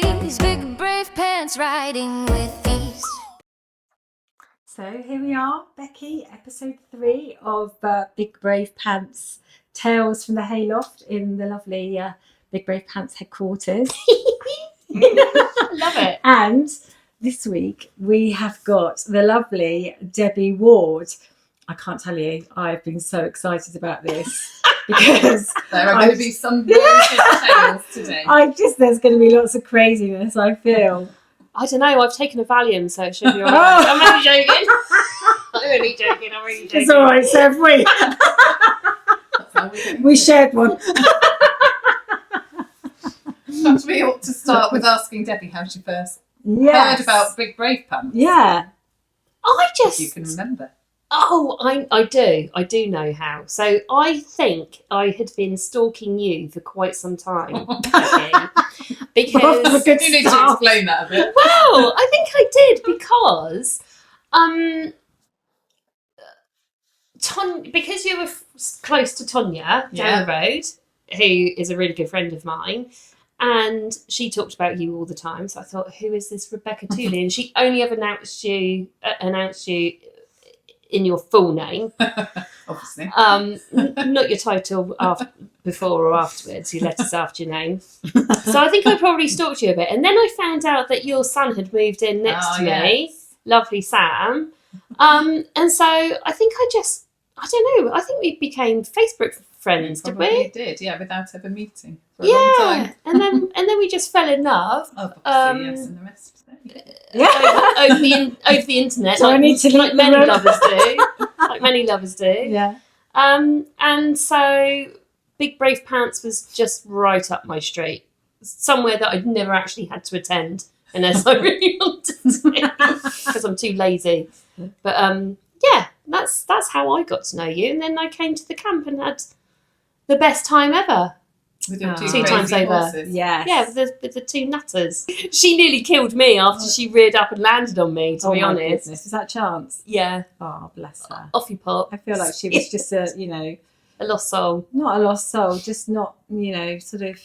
breeze, big brave pants riding with ease. So here we are, Becky, episode 3 of Big Brave Pants Tales from the Hayloft in the lovely Big Brave Pants headquarters. Love it. And this week we have got the lovely Debbie Ward. I can't tell you, I've been so excited about this because there are going to be some very good tales today. There's going to be lots of craziness, I feel. I don't know, I've taken a Valium, so it should be alright. I'm only joking. I'm really joking. It's alright, so we shared one. Perhaps we ought to start with asking Debbie how she first heard about Big Brave Pants. Yeah. If you can remember. Oh, I do. I do know how. So I think I had been stalking you for quite some time, Becky, because You need to explain that a bit. well, I think I did because because you were close to Tonya down the road, who is a really good friend of mine, and she talked about you all the time. So I thought, who is this Rebecca Tooley? And she only ever announced you in your full name, obviously. Not your title before or afterwards. Your letters after your name. So I think I probably stalked you a bit, and then I found out that your son had moved in next to me, lovely Sam. And so I think I don't know. I think we became Facebook friends, did we? We did, yeah, without ever meeting for a long time. and then we just fell in love. Obviously, yes, and the rest. Over the internet, So I need to like many lovers do. Like many lovers do. Yeah. And so Big Brave Pants was just right up my street. Somewhere that I'd never actually had to attend unless I really wanted to, because I'm too lazy. But yeah, that's how I got to know you. And then I came to the camp and had the best time ever. With your two times over. Horses. Yes. Yeah, with the two nutters. She nearly killed me after she reared up and landed on me, to be honest. Goodness. Was that Chance? Yeah. Oh, bless her. Off you pop. I feel like she was just a lost soul. Not a lost soul, just not, sort of,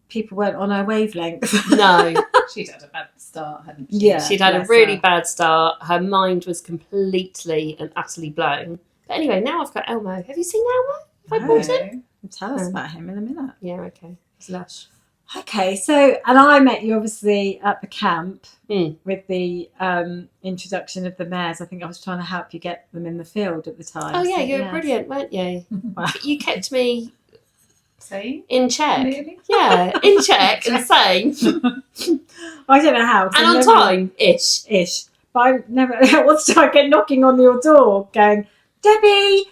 people weren't on her wavelength. No. She'd had a bad start, hadn't she? Yeah. She'd had a really bad start. Her mind was completely and utterly blown. But anyway, now I've got Elmo. Have you seen Elmo? Have I bought him? Tell us about him in a minute. Yeah, okay. It's lush. Okay, so, and I met you obviously at the camp with the introduction of the mares. I think I was trying to help you get them in the field at the time. Oh, yeah, you were brilliant, weren't you? Wow. You kept me in check. Really? Yeah, in check and sane. I don't know how. And on time-ish. But I never, all the time I get knocking on your door going, Debbie,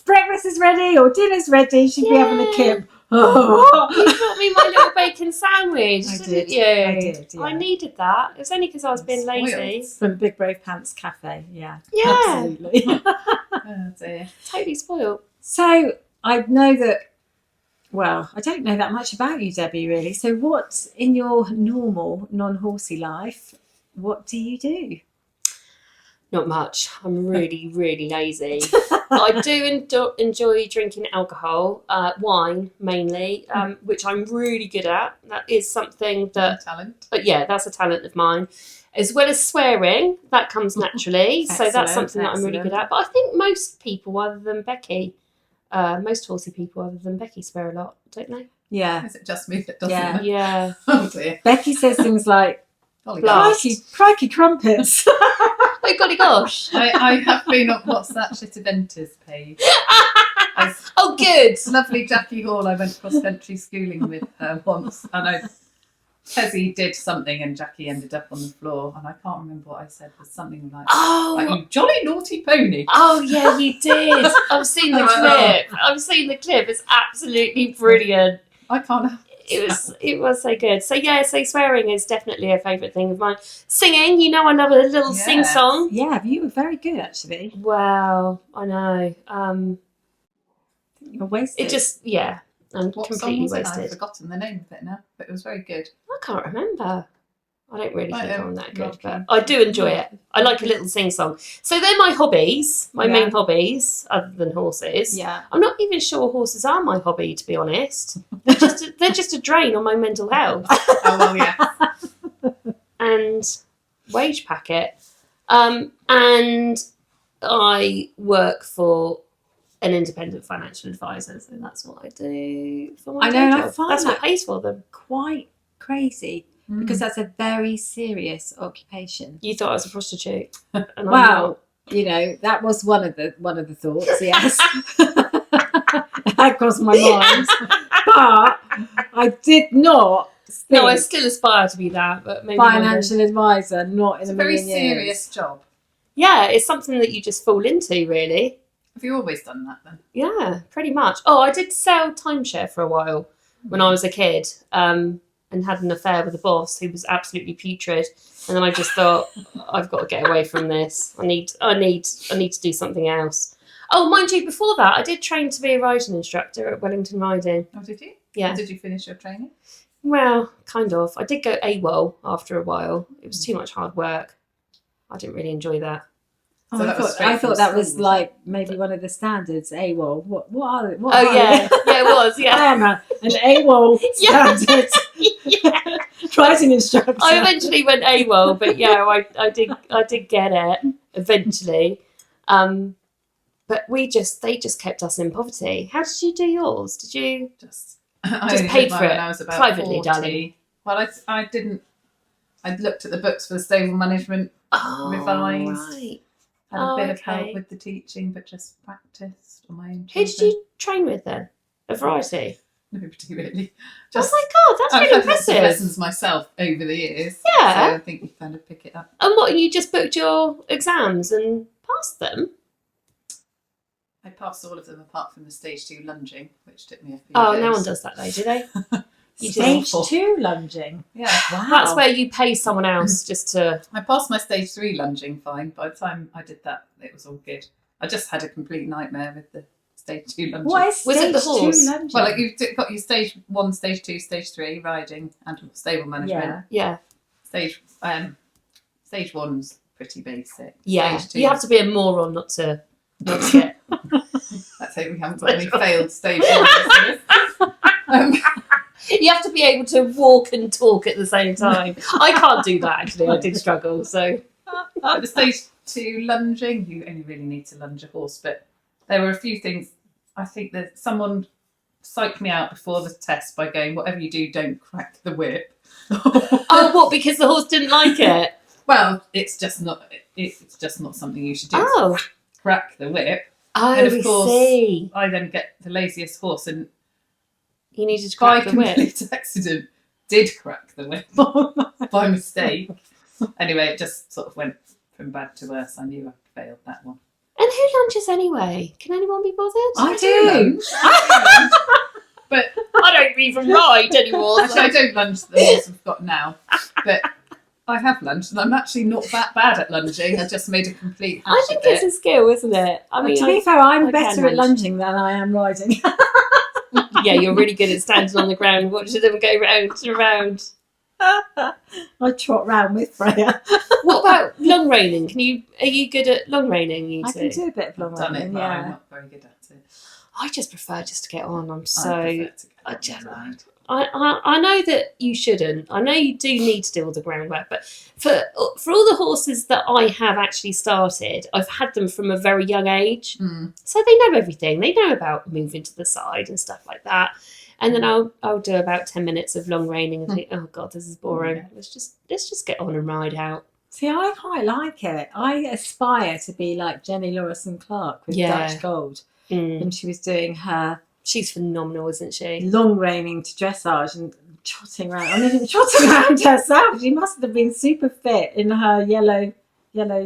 breakfast is ready or dinner's ready. She'd be having a kip. Oh. You brought me my little bacon sandwich, didn't you? I did, yeah. I needed that. It was only because I was being lazy. From Big Brave Pants Cafe, yeah. Yeah. Absolutely. Oh dear. Totally spoiled. So I know that, well, I don't know that much about you, Debbie, really. So what, in your normal, non-horsey life, what do you do? Not much. I'm really, really lazy. I do enjoy drinking alcohol, wine mainly, which I'm really good at. That is something that... Talent. But yeah, that's a talent of mine. As well as swearing, that comes naturally. So that's something that I'm really good at. But I think most people other than Becky, most horsey people other than Becky swear a lot, don't they? Yeah. Is it just me that doesn't? Yeah. Oh dear. Becky says things like, Blast. crikey crumpets. Oh, golly gosh. I have been on What's That Shit Adventures page. Oh, good. Lovely Jackie Hall. I went cross-country schooling with her once, and Tezzy did something and Jackie ended up on the floor, and I can't remember what I said. It was something like, you jolly naughty pony. Oh, yeah, you did. I've seen the clip. It's absolutely brilliant. I can't... It was so good. So yeah, so swearing is definitely a favourite thing of mine. Singing, I love a little sing song. Yeah, you were very good actually. Well, I know. You're wasted. It just I'm what completely song was wasted. I've forgotten the name of it now, but it was very good. I can't remember. I don't really I think am I'm that good, not but keen. I do enjoy it. I like a little sing-song. So they're my hobbies, my Yeah. main hobbies, other than horses. Yeah. I'm not even sure horses are my hobby, to be honest. They're just a drain on my mental health Oh, well, yeah. and wage packet. And I work for an independent financial advisor, so that's what I do for my I know, day and I job. find That's what that pays for them. quite crazy Mm. because that's a very serious occupation. You thought I was a prostitute, and I'm Well, not. you know, that was one of the thoughts. Yes, that crossed my mind, but I did not think No, I still aspire to be that, but maybe one day. financial advisor. Not in It's a a very million years. serious job. Yeah, it's something that you just fall into, really. Have you always done that then? Yeah, pretty much. Oh, I did sell timeshare for a while when I was a kid, and had an affair with a boss who was absolutely putrid. And then I just thought, I've got to get away from this. I need to do something else. Oh, mind you, before that, I did train to be a riding instructor at Wellington Riding. Oh, did you? Yeah. Did you finish your training? Well, kind of. I did go AWOL after a while. It was too much hard work. I didn't really enjoy that. Oh, So I that was thought straight from that was school, like maybe one of the standards. AWOL. What are they? What Oh are yeah, they? yeah, it was. Yeah, I am an AWOL Yeah. standard yeah. riding instructor. I eventually went AWOL, but yeah, I did get it eventually. But they just kept us in poverty. How did you do yours? Did you? I Just only paid did mine for when it I was about privately, 40. darling. Well, I didn't. I looked at the books for the stable management, Oh, Revised. right. had a bit of okay. help with the teaching, but just practiced on my own. Who did you train with then? A variety. Nobody really. Oh my god, that's I've really had lots of impressive. lessons myself over the years. Yeah. So I think you kind of pick it up. And what? You just booked your exams and passed them? I passed all of them apart from the stage 2 lunging, which took me a few Oh, days. no one does that though, do they? You Stage just, 2 lunging. Yeah. Wow. that's where you pay someone else just to. I passed my stage 3 lunging fine. By the time I did that, it was all good. I just had a complete nightmare with the stage 2 lunging. What is Was stage it the 2 horse? lunging? Well, like you've got your stage 1, stage 2, stage 3 riding and stable management. Yeah. Yeah, Stage 1's pretty basic. yeah. Stage 2, You have to be a moron not to get. let's hope we haven't got any failed stage 1 listeners. You have to be able to walk and talk at the same time. I can't do that actually. I did struggle. So At the stage 2 lunging, you only really need to lunge a horse, but there were a few things. I think that someone psyched me out before the test by going, whatever you do, don't crack the whip. oh, what? Because the horse didn't like it. Well, it's just not something you should do. Oh, Crack the whip. oh, And of we course, see. I then get the laziest horse, and You needed to by crack the whip. complete accident, did crack the whip by mistake. Anyway, it just sort of went from bad to worse. I knew I failed that one. And who lunges anyway? Can anyone be bothered? I do. But I don't even ride anymore. actually, I don't lunge the horse I've got now. But I have lunged, and I'm actually not that bad at lunging. I just made a complete hash I think of it. it's a skill, isn't it? I mean, to be fair, I'm I better can at lunge. lunging than I am riding. yeah, you're really good at standing on the ground, watching them go round and round. I trot round with Freya. What about long reining? Are you good at long reining? You I two? can do a bit of long I've done it, running, but I'm yeah. not very good at it. I just prefer just to get on. I'm I so. prefer to I get just- on the I know that you shouldn't. I know you do need to do all the groundwork, but for all the horses that I have actually started, I've had them from a very young age, ride. so they know everything. They know about moving to the side and stuff like that. And then I'll do about 10 minutes of long reining and think, oh god, this is boring. Yeah. Let's just get on and ride out. See, I quite like it. I aspire to be like Jenny Lawson Clark with Yeah. Dutch Gold. Mm. When she was doing her She's phenomenal, isn't she? long reining to dressage and trotting around. I mean, trotting around herself. She must have been super fit in her yellow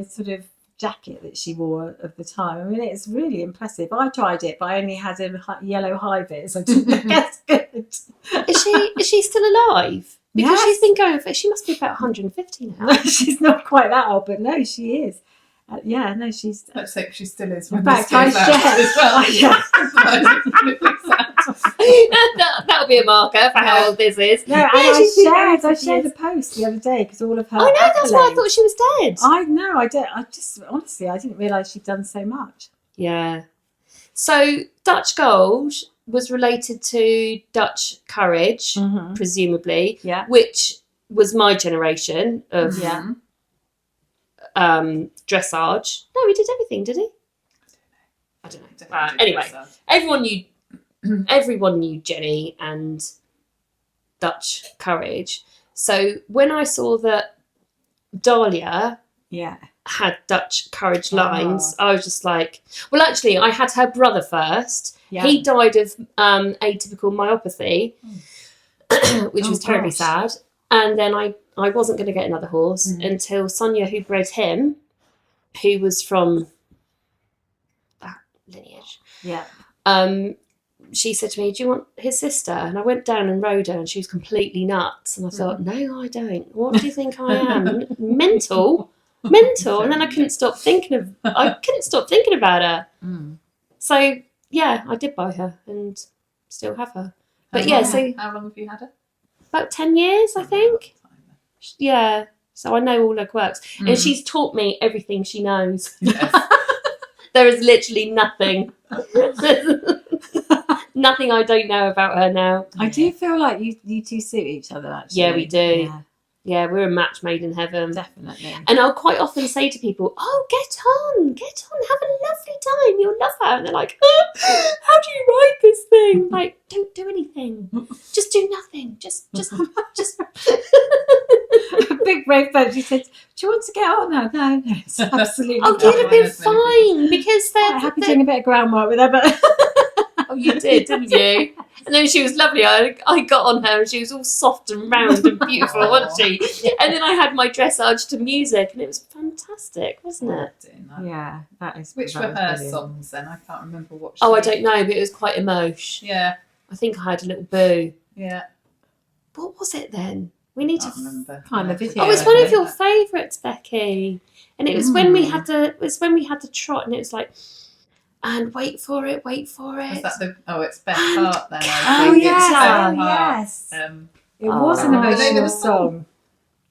sort of jacket that she wore at the time. I mean, it's really impressive. I tried it, but I only had a yellow high vis. I didn't think that's good. Is she still alive? Because Yes. she's been going for. She must be about 150 now. No, she's not quite that old, but no, she is. Yeah, no, she's. Let's hope she still is. In When fact, this goes I out as well. yeah. Otherwise it's really sad. That'll be a marker for how old this is. No, and I shared a post the other day because all of her. I know, that's why I thought she was dead. I know, I don't. I just honestly, I didn't realise she'd done so much. Yeah. So Dutch Gold was related to Dutch Courage, presumably, which was my generation of dressage. No, he did everything, did he? I don't know. Anyway, everyone knew Jenny and Dutch Courage. So when I saw that Dahlia had Dutch Courage lines, I was just like, well, actually, I had her brother first. Yeah. He died of atypical myopathy, which was terribly sad. And then I wasn't going to get another horse until Sonia, who bred him, who was from that lineage. Yeah. She said to me, do you want his sister? And I went down and rode her and she was completely nuts. And I thought, no, I don't. What do you think I am? Mental. And then I couldn't stop thinking about her. So, yeah, I did buy her and still have her. But how long have you had her? About 10 years, I think. Yeah. So I know all her quirks. And she's taught me everything she knows. Yes. There is literally nothing. Nothing I don't know about her now. I do feel like you two suit each other, actually. Yeah, we do. Yeah, we're a match made in heaven. Definitely. And I'll quite often say to people, oh, get on, have a lovely time, you'll love her. And they're like, how do you ride this thing? Like, don't do anything. Just do nothing. Just. A big brave boat. She said, do you want to get on now? No, it's absolutely Oh, you'd have been fine because they're happy doing a bit of groundwork with her, but oh, you did, didn't you? And then she was lovely. I got on her and she was all soft and round and beautiful, wasn't she? And then I had my dressage to music and it was fantastic, wasn't it? Yeah, that is. Which were her brilliant songs then? I can't remember what. I don't know, but it was quite emotion. Yeah. I think I had a little boo. Yeah. What was it then? We need to find the video. Oh, it's one of your favourites, Becky. And it was when we had the trot, and it was like, and wait for it. Is that it's Beth Hart then? Yes. It was an emotional song.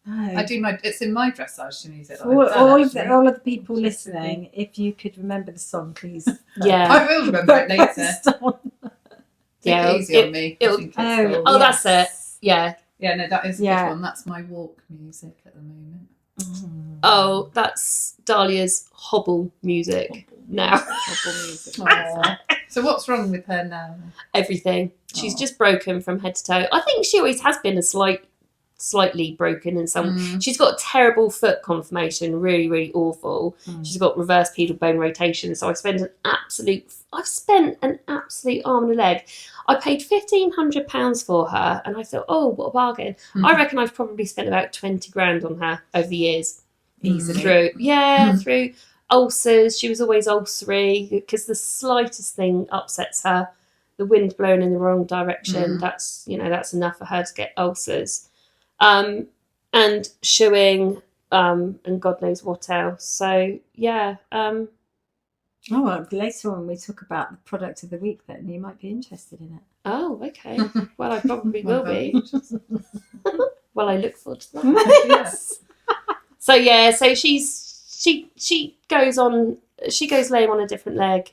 No. It's in my dressage to music. All of the people listening, if you could remember the song, please. Yeah, I will remember it later. Take it easy on me. That's it. Yeah. Yeah, no, that is a good one. That's my walk music at the moment. Oh, that's Dahlia's hobble music now. Hobble music. So what's wrong with her now? Everything. She's just broken from head to toe. I think she always has been slightly broken in some. She's got a terrible foot conformation, really, really awful. She's got reverse pedal bone rotation. So I've spent an absolute arm and a leg. I paid £1,500 for her, and I thought, oh, what a bargain! I reckon I've probably spent about 20 grand on her over the years. Easily. Through ulcers. She was always ulcery because the slightest thing upsets her. The wind blowing in the wrong direction. That's enough for her to get ulcers. And shoeing, and God knows what else. So yeah. Well, later on we talk about the product of the week. Then you might be interested in it. Oh, okay. Well, I probably will be. Well, I look forward to that. Yes. So yeah, so she goes lame on a different leg,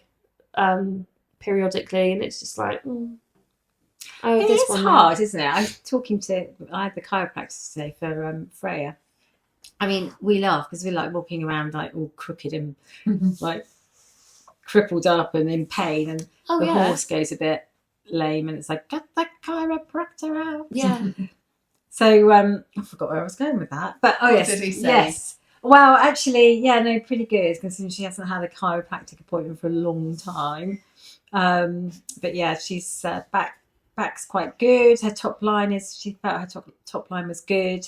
periodically, and it's just like. It's hard, isn't it? I had the chiropractor today for Freya. I mean, we laugh because we're like walking around like all crooked and like crippled up and in pain, and the horse goes a bit lame, and it's like, get the chiropractor out. Yeah. So I forgot where I was going with that, but what did he say? Yes. Well, actually, pretty good considering she hasn't had a chiropractic appointment for a long time. But yeah, she's back's quite good. Her top line she felt her top line was good.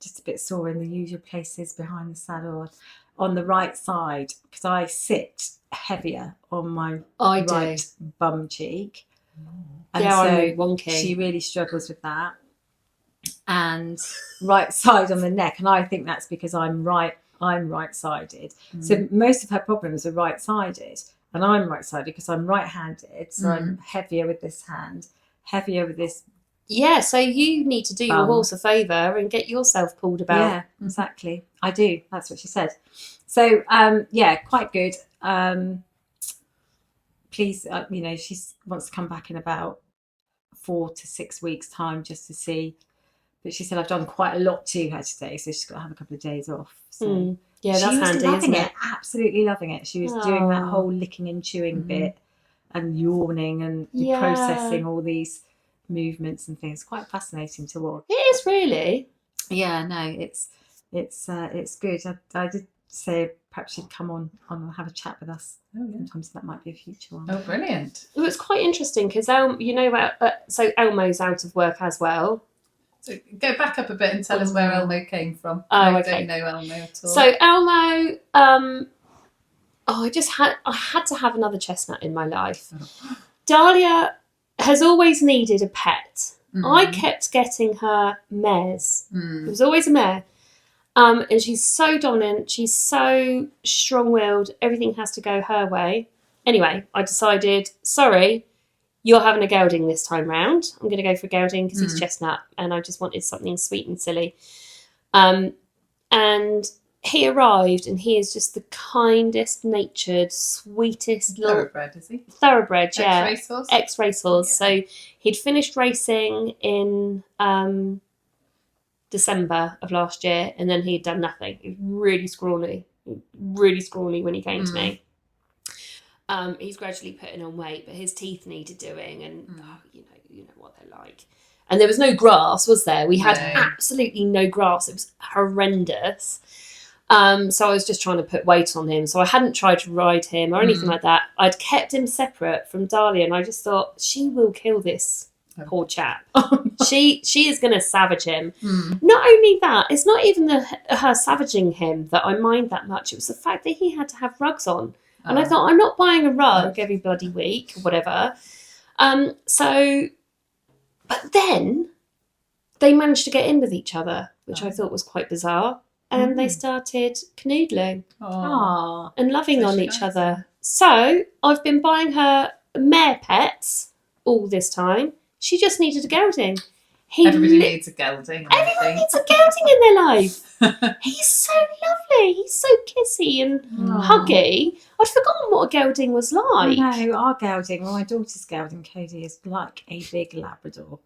Just a bit sore in the usual places behind the saddle on the right side because I sit heavier on my right bum cheek. And so I'm really wonky. She really struggles with that. And right side on the neck, and I think that's because I'm right-sided. So most of her problems are right-sided. And I'm right-sided because I'm right-handed, so I'm heavier with this hand, heavier with this. Yeah, so you need to do your horse a favour and get yourself pulled about. Yeah, exactly. I do. That's what she said. So, quite good. Please, she wants to come back in about 4 to 6 weeks' time just to see. But she said I've done quite a lot to her today, so she's got to have a couple of days off. So yeah, that's she was handy, loving isn't it, absolutely loving it. She was doing that whole licking and chewing bit and yawning and processing all these movements and things. Quite fascinating to watch. It is really. Yeah, no, it's good. I did say perhaps she'd come on and have a chat with us. Sometimes that might be a future one. Oh, brilliant! It was quite interesting because so Elmo's out of work as well. So go back up a bit and tell us where Elmo came from. Oh, I okay. don't know Elmo at all. So Elmo, I had to have another chestnut in my life. Dahlia has always needed a pet. I kept getting her mares. It was always a mare. And she's so dominant. She's so strong-willed. Everything has to go her way. Anyway, I decided, sorry, you're having a gelding this time round. I'm going to go for a gelding because he's chestnut, and I just wanted something sweet and silly. And he arrived, and he is just the kindest natured, sweetest little Thoroughbred, is he? Thoroughbred, yeah. Ex-racehorse? Ex-racehorse. Yeah. So he'd finished racing in December of last year, and then he'd done nothing. He was really scrawny when he came to me. He's gradually putting on weight, but his teeth needed doing, and you know what they're like. And there was no grass, was there? We had absolutely no grass. It was horrendous. So I was just trying to put weight on him. So I hadn't tried to ride him or anything like that. I'd kept him separate from Dahlia, and I just thought, she will kill this poor chap. She is going to savage him. Not only that, it's not even her savaging him that I mind that much. It was the fact that he had to have rugs on. And I thought, I'm not buying a rug every bloody week or whatever. But then they managed to get in with each other, which I thought was quite bizarre. And they started canoodling and loving on each other. So I've been buying her mare pets all this time. She just needed a gelding. Everybody needs a gelding. Everyone needs a gelding in their life. He's so lovely. He's so kissy and huggy. I'd forgotten what a gelding was like. No, our gelding, my daughter's gelding, Cody, is like a big Labrador.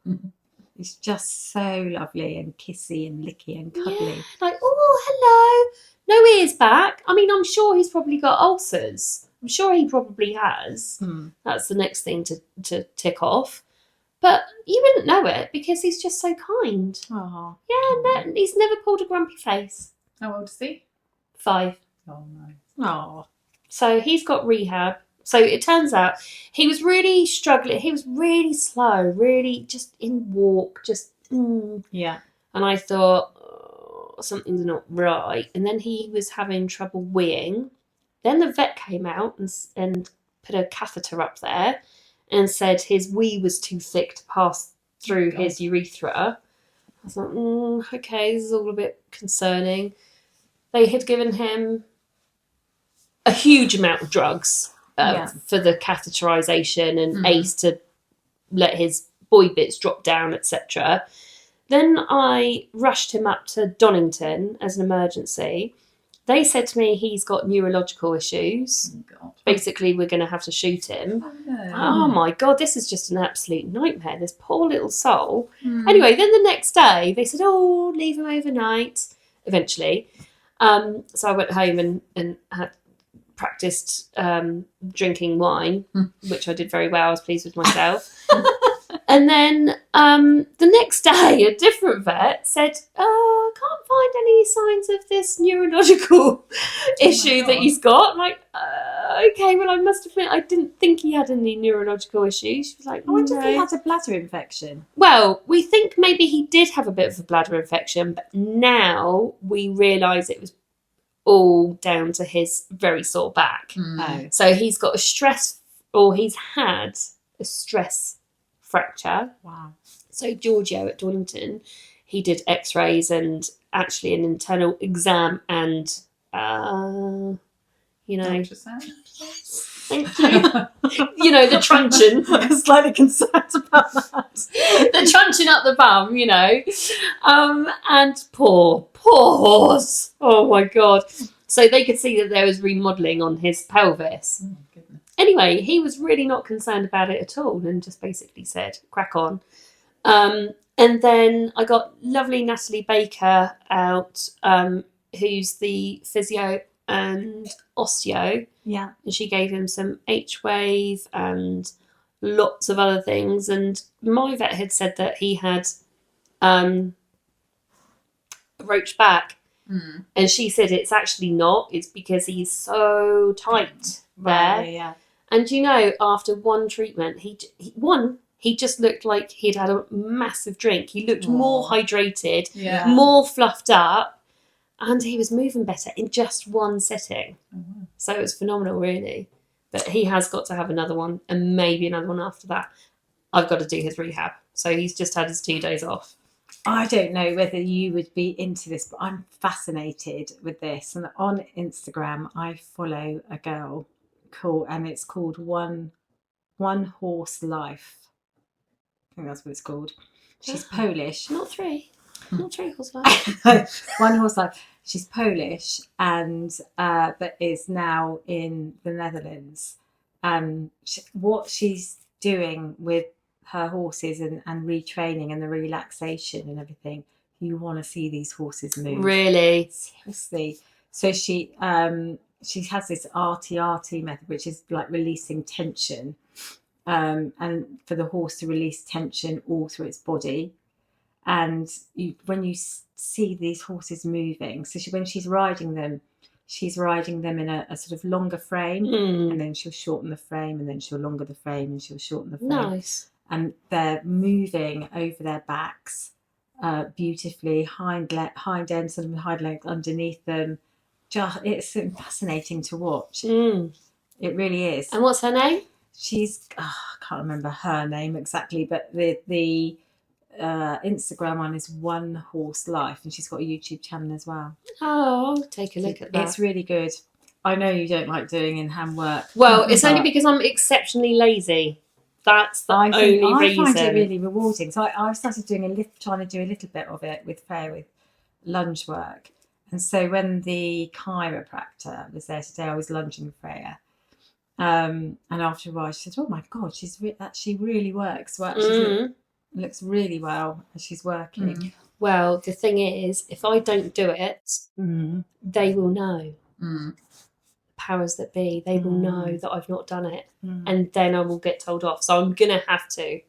He's just so lovely and kissy and licky and cuddly. Yeah, like, oh, hello. No ears back. I mean, I'm sure he's probably got ulcers. I'm sure he probably has. That's the next thing to tick off. But you wouldn't know it because he's just so kind. Oh, yeah, he's never pulled a grumpy face. How old is he? 5. Oh, nice. Oh. So he's got rehab. So it turns out he was really struggling. He was really slow, really just in walk, Yeah. And I thought, something's not right. And then he was having trouble weeing. Then the vet came out and put a catheter up there and said his wee was too thick to pass through his urethra. I was like, okay, this is all a bit concerning. They had given him a huge amount of drugs for the catheterization and ACE to let his boy bits drop down, etc. Then I rushed him up to Donington as an emergency. They said to me he's got neurological issues. Oh, God. Basically, we're going to have to shoot him. Oh, no. Oh my God, this is just an absolute nightmare. This poor little soul. Anyway, then the next day they said, leave him overnight, eventually. So I went home and had practiced drinking wine, which I did very well. I was pleased with myself. And then the next day, a different vet said, I can't find any signs of this neurological issue that he's got. I'm like, okay, well, I must admit, I didn't think he had any neurological issues. She was like, I wonder if he had a bladder infection. Well, we think maybe he did have a bit of a bladder infection, but now we realise it was all down to his very sore back. So he's got he's had a stress fracture. Wow. So Giorgio at Donington, he did x-rays and actually an internal exam and Ultrasound? Thank you. You know, the truncheon. I'm slightly concerned about that. The truncheon up the bum, you know. And poor horse. Oh my God. So they could see that there was remodelling on his pelvis. Oh, goodness. Anyway, he was really not concerned about it at all and just basically said, crack on. And then I got lovely Natalie Baker out, who's the physio and osteo. Yeah. And she gave him some H-wave and lots of other things. And my vet had said that he had roach back. Mm. And she said it's actually not. It's because he's so tight there. Right, yeah. And you know, after one treatment, he just looked like he'd had a massive drink. He looked more hydrated, Yeah. more fluffed up, and he was moving better in just one sitting. Oh, wow. So it was phenomenal, really. But he has got to have another one, and maybe another one after that. I've got to do his rehab. So he's just had his 2 days off. I don't know whether you would be into this, but I'm fascinated with this. And on Instagram, I follow a girl and it's called One Horse Life. I think that's what it's called. She's Polish. Not 3. Not 3 horse life. One Horse Life. She's Polish and but is now in the Netherlands. What she's doing with her horses and retraining and the relaxation and everything, you want to see these horses move. Really? Seriously. So she has this RT method, which is like releasing tension, and for the horse to release tension all through its body. And when you see these horses moving, so when she's riding them in a sort of longer frame, and then she'll shorten the frame, and then she'll longer the frame, and she'll shorten the frame. Nice. And they're moving over their backs beautifully, hind end, sort of hind leg underneath them. It's fascinating to watch. It really is. And what's her name? She's I can't remember her name exactly, but the Instagram one is One Horse Life, and she's got a YouTube channel as well. Oh, I'll take a look at that. It's really good. I know you don't like doing in-hand work. Well, it's only because I'm exceptionally lazy. That's the only reason. I find it really rewarding. So I've started trying to do a little bit of it with Freya with lunge work. And so when the chiropractor was there today, I was lunging with Freya. And after a while, she said, "Oh my God, she really works. Well, looks really well as she's working." Well, the thing is, if I don't do it, they will know. Powers that be, they will know that I've not done it, and then I will get told off. So I'm gonna have to.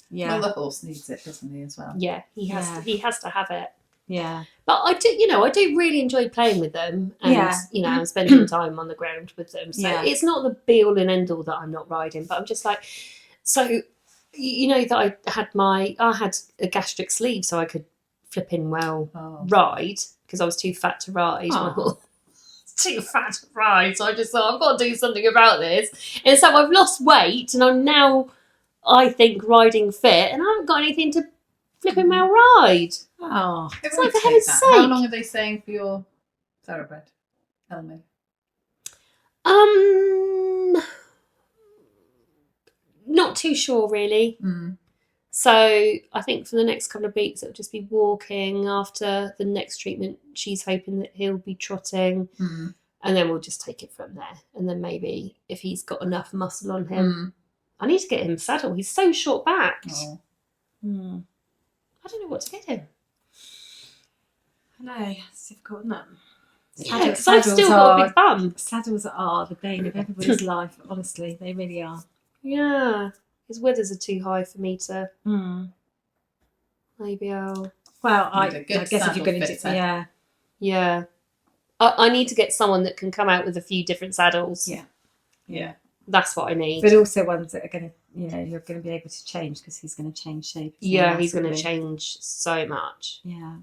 Yeah. Well, the horse needs it, doesn't he, as well? Yeah, he has to. He has to have it. Yeah. But I do really enjoy playing with them, and I'm spending time on the ground with them. So it's not the be all and end all that I'm not riding, but I'm just like, so you know that I had a gastric sleeve, so I could flipping ride because I was too fat to ride. Too fat to ride, so I just thought I've got to do something about this. And so I've lost weight, and I'm now, I think, riding fit, and I haven't got anything to flipping well ride. Oh, it's like, for heaven's sake. How long are they saying for your thoroughbred? Tell me. Not too sure, really. So I think for the next couple of weeks it'll just be walking. After the next treatment, she's hoping that he'll be trotting, and then we'll just take it from there. And then maybe if he's got enough muscle on him, I need to get him saddled. He's so short backed. I don't know what to get him. I know, it's difficult, isn't it? Yeah, because I've still got a big bum. Saddles are the bane of everybody's life, honestly. They really are. Yeah. His withers are too high for me to. Maybe I'll. Well, I guess if you're going to do, yeah. I need to get someone that can come out with a few different saddles. Yeah. That's what I need. But also ones that are going to, you're going to be able to change because he's going to change shape. Yeah, he's going to change so much. Yeah.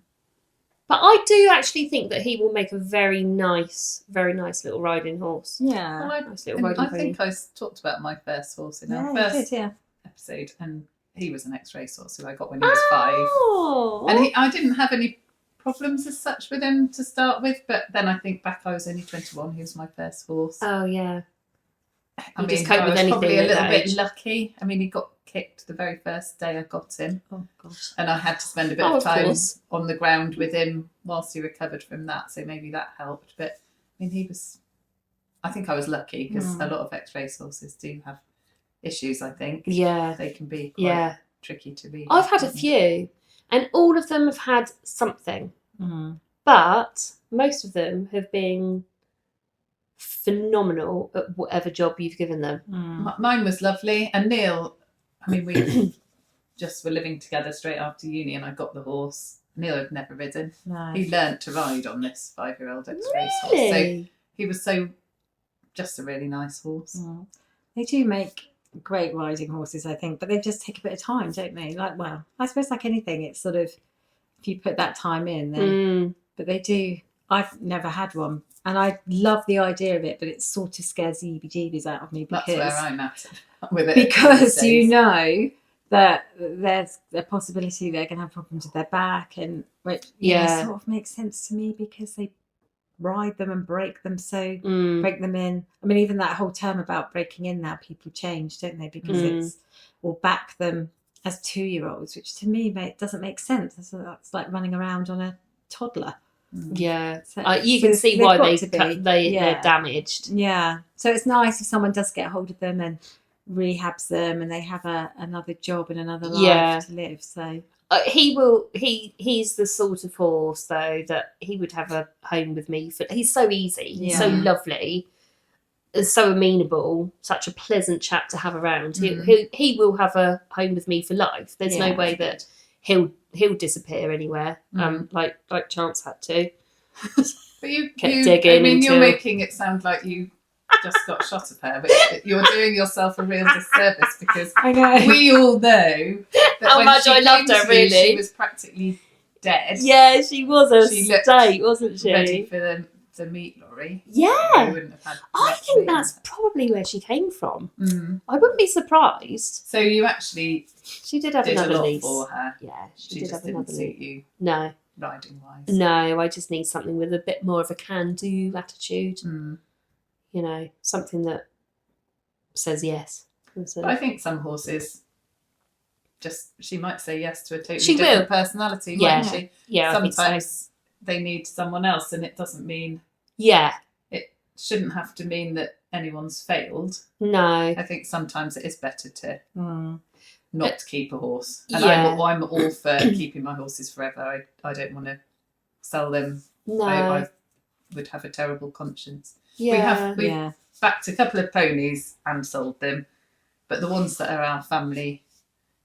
But I do actually think that he will make a very nice little riding horse. Yeah. Well, nice little riding pony. I think I talked about my first horse in our first episode, and he was an ex-race horse who I got when he was 5. And I didn't have any problems as such with him to start with, but then I think back I was only 21. He was my first horse. Oh, yeah. You just cope I with was anything probably a at little that bit age. lucky. I mean, he got kicked the very first day I got him, Oh gosh. and I had to spend a bit Oh, of of time course. on the ground with him whilst he recovered from that. So maybe that helped. But I mean, I think I was lucky because a lot of ex-race horses do have issues. I think Yeah. they can be quite Yeah. tricky to lead. I've had a can't they? few, and all of them have had something, Mm. but most of them have been phenomenal at whatever job you've given them. Mm. Mine was lovely, and Neil. I mean, we just were living together straight after uni, and I got the horse. Neil had never ridden. No. He learnt to ride on this 5-year-old ex-race horse. So Really? he was just a really nice horse. Mm. They do make great riding horses, I think, but they just take a bit of time, don't they? Like, well, I suppose like anything, it's sort of if you put that time in, then. But they do. I've never had one, and I love the idea of it, but it sort of scares the EBGBs out of me That's because where I'm at with it. because these you days. know that there's a possibility they're going to have problems with their back, and which Yeah. sort of makes sense to me because they ride them and break them so. Mm. Break them in. I mean, even that whole term about breaking in now, people change, don't they? Because it's or back them as 2-year-olds, which to me doesn't make sense. That's like running around on a toddler. Yeah. So, You so can see they've why got to be. they're damaged. Yeah. So it's nice if someone does get hold of them and rehabs them, and they have another job and another life to live. So He's the sort of horse though that he would have a home with me. He's so easy, he's so lovely, so amenable, such a pleasant chap to have around. He will have a home with me for life. There's no way that he'll disappear anywhere. Like Chance had to. But you Kept digging I mean, you're until- making it sound like you just got shot of her, but you're doing yourself a real disservice because I know. we all know that How when much she I loved came her, to you, really. she was practically dead. Yeah, she was a She looked state, wasn't she? ready for the meat lorry. Yeah. We wouldn't have had I much think meat in that's her. probably where she came from. Mm. I wouldn't be surprised. So you actually She did have did a another lot niece. for her. Yeah, she She did just have didn't another suit niece. you No, riding wise. no, I just need something with a bit more of a can-do attitude. Mm. You know, something that says yes. But I think some horses she might say yes to a totally She different will. personality, Yeah. won't she? Yeah, I think so. Sometimes they need someone else, and it doesn't mean Yeah, shouldn't have to mean that anyone's failed. no. I think sometimes it is better to Mm. not keep a horse. And Yeah. I'm all for keeping my horses forever. I don't want to sell them. No. I would have a terrible conscience. yeah. We've Yeah. backed a couple of ponies and sold them, but the ones that are our family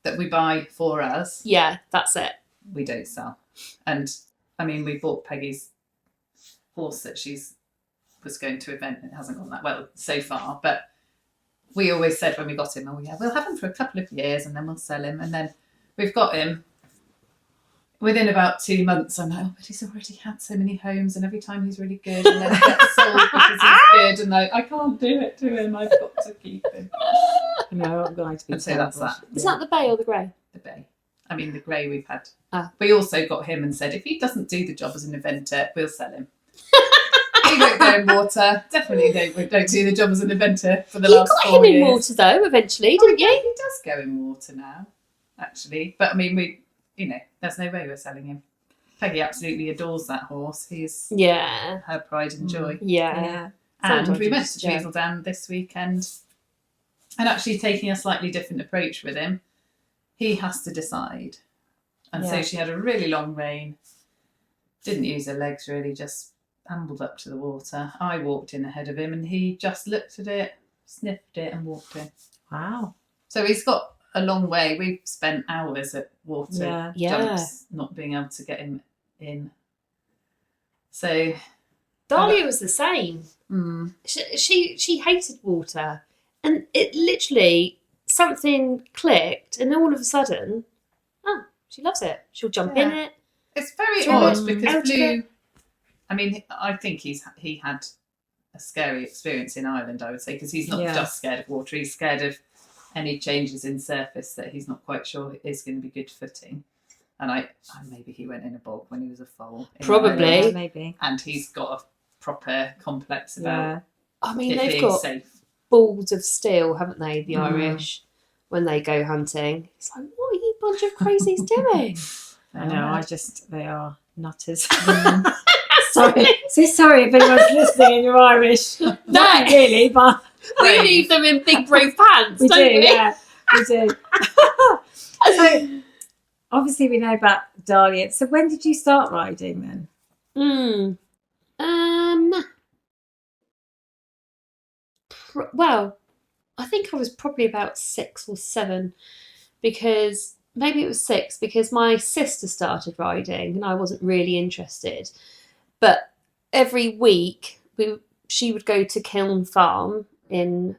that we buy for us, Yeah, that's it. we don't sell. And I mean, we bought Peggy's horse that was going to event. It hasn't gone that well so far, but we always said when we got him, we'll have him for a couple of years and then we'll sell him. And then we've got him. Within about 2 months, I'm like, but he's already had so many homes, and every time he's really good, and then he gets sold because he's good, and I can't do it to him. I've got to keep him. No, I'm going to be And so that's that. Is that the bay or the grey? The bay. I mean, the grey we've had. Ah. We also got him and said, if he doesn't do the job as an eventer, we'll sell him. He won't go in water. Definitely don't do the job as an eventer for the You last got 4 him in years. water though, eventually, Oh, didn't yeah, you? he does go in water now, actually. But I mean, there's no way we're selling him. Peggy absolutely adores that horse. He's Yeah. her pride and joy. Yeah. Yeah. And Sometimes we you went just to Tweedledam this weekend, and actually taking a slightly different approach with him. He has to decide. And so Yeah. she had a really long rein, didn't use her legs really, just ambled up to the water. I walked in ahead of him, and he just looked at it, sniffed it, and walked in. Wow. So he's got a long way. We've spent hours at water Yeah. Yeah. jumps, not being able to get him in. So Dahlia was the same. She hated water, and it literally something clicked, and all of a sudden, she loves it. She'll jump in Yeah. it. it's very Through odd it, because out of Blue. it. I mean, I think he had a scary experience in Ireland, I would say, because he's not Yeah. just scared of water. He's scared of any changes in surface that he's not quite sure is going to be good footing. And maybe he went in a bog when he was a foal. in Probably. Ireland, Yeah, maybe. and he's got a proper complex about Yeah. I mean, it they've being got safe. balls of steel, haven't they, the Mm. Irish, when they go hunting? It's like, what are you bunch of crazies doing? I know, they are nutters. Sorry. So sorry if anyone's listening and you're Irish. Not really, but We leave them in big brave pants, we don't do, we? yeah. We do. So obviously we know about Dahlia. So when did you start riding then? Well, I think I was probably about 6 or 7, because maybe it was 6, because my sister started riding and I wasn't really interested. But every week she would go to Kiln Farm in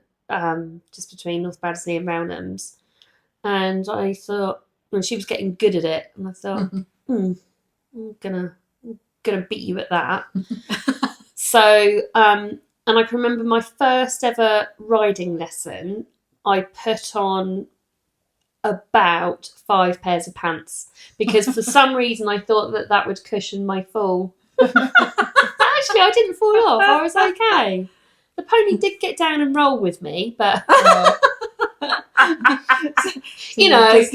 just between North Baddesley and Rownhams, and I thought, and she was getting good at it, and I thought, I'm gonna beat you at that. So, and I can remember my first ever riding lesson, I put on about 5 pairs of pants, because for some reason I thought that would cushion my fall. Actually, I didn't fall off. I was okay. The pony did get down and roll with me, but you know, as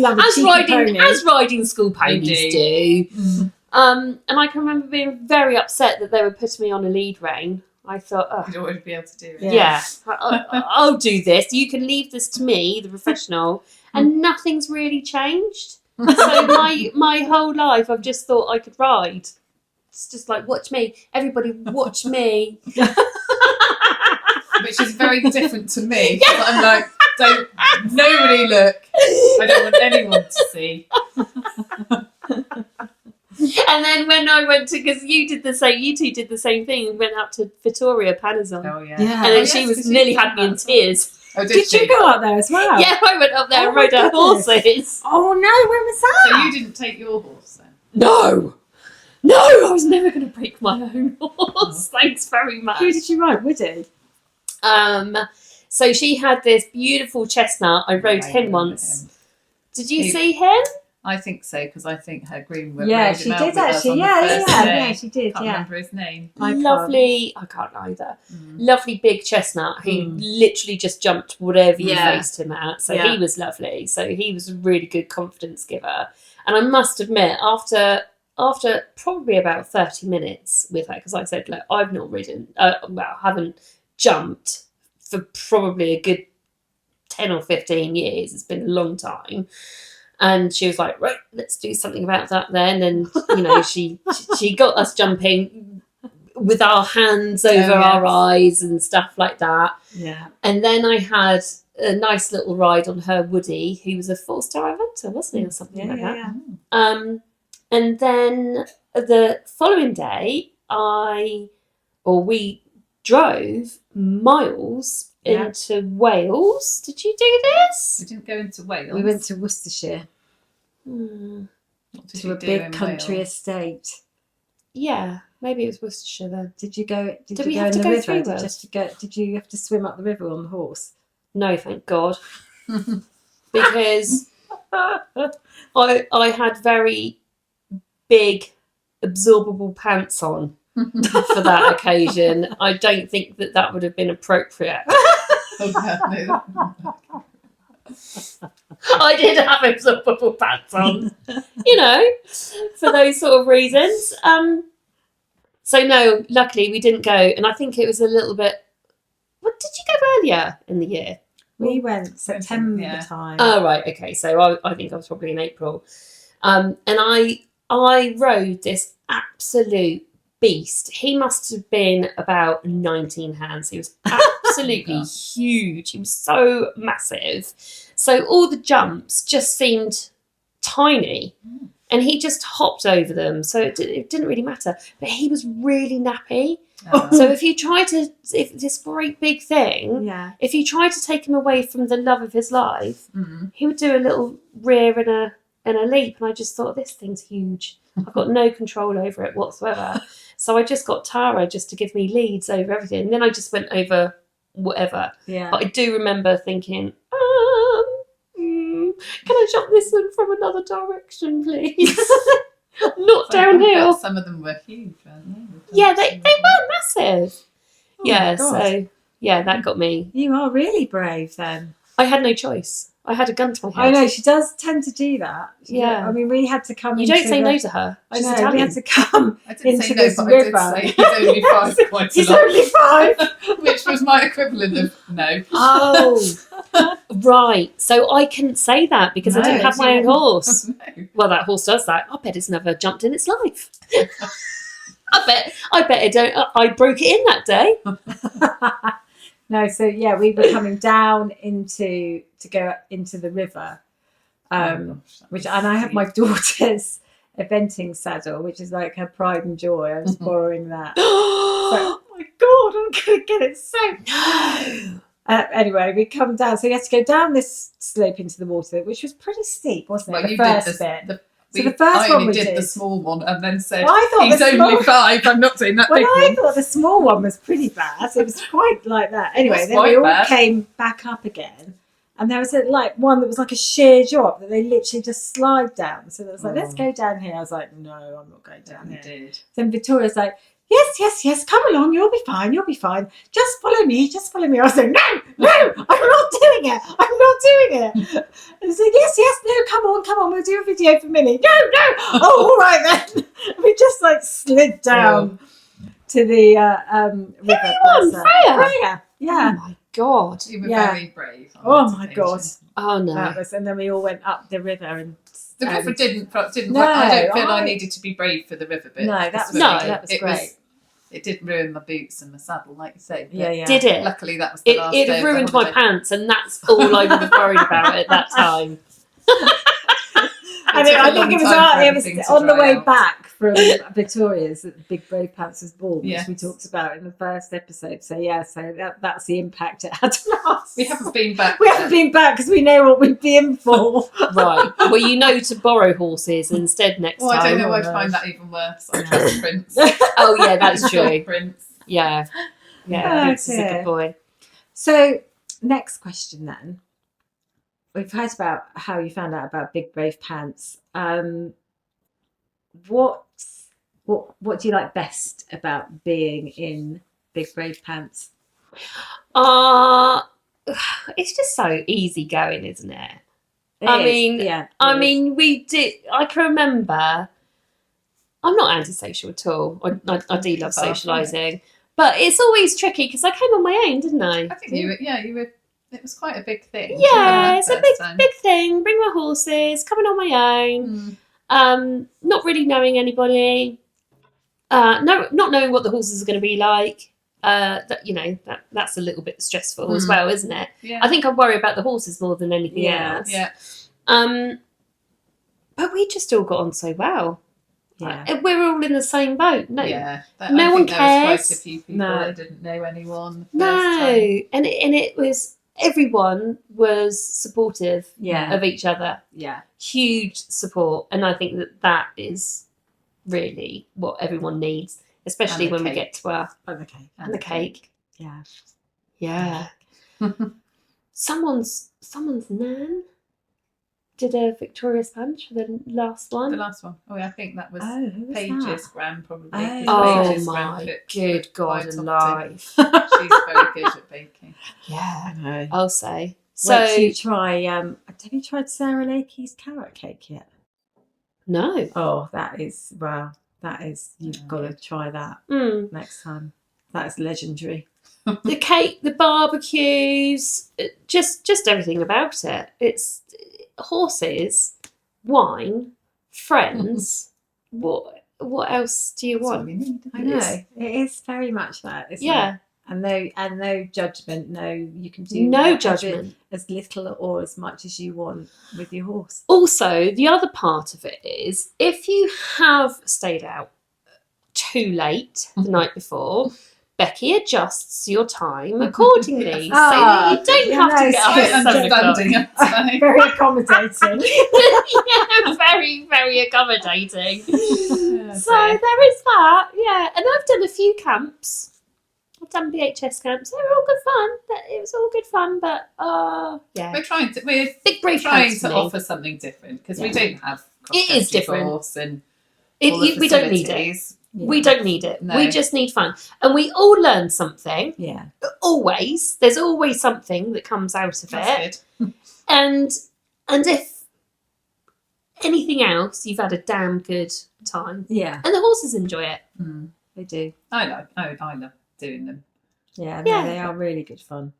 riding school ponies do. And I can remember being very upset that they were putting me on a lead rein. I thought, oh, You'd always be able to do it. yeah, I'll do this. You can leave this to me, the professional. And nothing's really changed. So my whole life, I've just thought I could ride. It's just like, watch me. Everybody watch me. Which is very different to me. Yeah. I'm like, nobody look. I don't want anyone to see. And then when I went to, because you two did the same thing, and went up to Vittoria Panazon. Oh, yeah. And then she nearly had me in tears. Oh, did you go up there as well? Yeah, I went up there and rode her horses. Oh no, when was that? So you didn't take your horse then? No, I was never going to break my own horse. Thanks very much. Who did you ride? Woody? So she had this beautiful chestnut. I rode him once. Did you see him? I think so, because I think her groom she did actually. Yeah, she did. Can't remember his name. Lovely. I can't either. Lovely big chestnut who literally just jumped whatever you faced him at. So he was lovely. So he was a really good confidence giver. And I must admit, after probably about 30 minutes with her, because like I said, look, I've not ridden, haven't jumped for probably a good 10 or 15 years. It's been a long time. And she was like, right, let's do something about that then. And, you know, she got us jumping with our hands over our eyes and stuff like that. Yeah. And then I had a nice little ride on her Woody, who was a 4-star eventer, wasn't he, or something like that. Yeah. And then the following day, we drove miles into Wales. Did you do this? We didn't go into Wales. We went to Worcestershire. To a big country estate. Yeah, maybe it was Worcestershire then. Did you go? Did we you have go to in go the through river? Wales? Did you have to swim up the river on the horse? No, thank God. Because I had very big absorbable pants on for that occasion. I don't think that would have been appropriate. I did have absorbable pants on, you know, for those sort of reasons. So no, luckily we didn't go, and I think it was a little bit. What did you go earlier in the year? We went September time. Oh right, okay. So I think I was probably in April, and I rode this absolute beast. He must have been about 19 hands. He was absolutely huge. He was so massive. So all the jumps just seemed tiny. And he just hopped over them. So it didn't really matter. But he was really nappy. So if this great big thing, if you try to take him away from the love of his life, he would do a little rear and a leap. And I just thought, this thing's huge. I've got no control over it whatsoever. So I just got Tara just to give me leads over everything. And then I just went over whatever. Yeah. But I do remember thinking, can I jump this one from another direction, please? Not downhill. Some of them were huge, weren't they? Yeah, they were massive. So Yeah, that got me. You are really brave then. I had no choice. I had a gun to my head. I know, she does tend to do that. Yeah. I mean, we had to come You into don't say no to her. I She's know, we Italian. had to come I didn't say into no, this but I did river. say he's only 5 quite a He's lot. only 5. Which was my equivalent of no. Oh, right. So I couldn't say that because I No, didn't have my own horse. No. Well, that horse does that. I bet it's never jumped in its life. I bet it don't. I broke it in that day. No, so yeah, we were coming down to go into the river, which, and I have my daughter's eventing saddle, which is like her pride and joy. I was borrowing that. So, oh my god, I'm gonna get it soaked. No. Anyway, we come down, so you had to go down this slope into the water, which was pretty steep, wasn't it? Well, the you first did bit. the the first I one only we did did. the small one and then said, Well, I thought he's the only small- 5, I'm not doing that Well, big I one. thought the small one was pretty bad. It was quite like that. Anyway, was then we quite all bad. came back up again, and there was one that was like a sheer drop that they literally just slide down. So it was like, let's go down here. I was like, no, I'm not going down You here. did. Then Victoria's like, yes, come along, you'll be fine. Just follow me. I was like, no, I'm not doing it. And so yes, no, come on, we'll do a video for Minnie. No, oh, all right then. We just like slid down to the river. on, Freya. Yeah. Oh my god. You were Yeah. very brave. on Oh that my occasion. god. Oh no. That was, and then we all went up the river and The river didn't. No, I don't feel I I- needed to be brave for the river bit. No, that because was No, that was it great. It did ruin my boots and my saddle, like you say. but Yeah. Did it? Luckily, that was the last day It of the ruined my holiday. pants, and that's all I was worried about at that time. I took a think long it was time for on, everything to on the dry way out. back from Victoria's that Big Brave Pants was born, which Yes. we talked about in the first episode. So yeah, that's the impact it had on us. We haven't been back. We haven't been back because we know what we'd be in for. Right. Well, you know to borrow horses instead next Well, I don't time. know. I'd no. find that even worse. I trust Prince. Oh yeah, that's true. Prince. Yeah. Oh, Prince is a dear. good boy. So next question then. We've heard about how you found out about Big Brave Pants. What do you like best about being in Big Brave Pants? It's just so easy going, isn't it? It I is, mean, yeah. I mean, we did. I can remember. I'm not antisocial at all. I do love socialising, but it's always tricky because I came on my own, didn't I? I think you were. It was quite a big thing. Yeah, it's a First time. big thing. Bring my horses, coming on my own. Not really knowing anybody. Not knowing what the horses are going to be like. That's a little bit stressful as well, isn't it? Yeah. I think I worry about the horses more than anything else. Yeah. But we just all got on so well. Yeah. We're all in the same boat. No, Yeah. No I one think there was cares. quite a few people No. that didn't know anyone. the no, first time. and it was everyone was supportive Yeah. of each other. Yeah. Huge support, and I think that is really what everyone needs, especially And the when we cake. get to our Okay. and the cake. Yeah. Yeah. Someone's nan did a Victoria's punch for the last one. The last one. Oh, yeah, I think that was Oh, who was Paige's that? gran, probably. Oh. 'cause Oh Paige's gran my cooked good God quite often. alive! She's very good at baking. Yeah, I know. I'll say. Wait So till you try. Have you tried Sarah Lakey's carrot cake yet? no. Oh, that is you've got to try that next time. That is legendary. The cake, the barbecues, just everything about it. It's horses, wine, friends. What else do you That's what want? we need. I know it is very much that. Isn't Yeah. it? And no judgment. No, you can do No whatever- judgment. as little or as much as you want with your horse. Also, the other part of it is if you have stayed out too late the night before, Becky adjusts your time accordingly so that you don't have to get up Quite at 7 o'clock. understanding, I'd say. Very accommodating. Yeah, very, very accommodating. So there is that, yeah. And I've done a few camps. I've done BHS camps. They were all good fun. It was all good fun, but yeah. We're Big brave trying pants to for me. offer something different because we Yeah. don't have It is cross-country different. course and all the We don't need it. facilities. We don't need it. No. We just need fun. And we all learn something. Yeah. there's always something that comes out of it. That's good. And if anything else, you've had a damn good time. Yeah, And the horses enjoy it. Mm. they do. I love doing them. Yeah, Yeah. no, they are really good fun.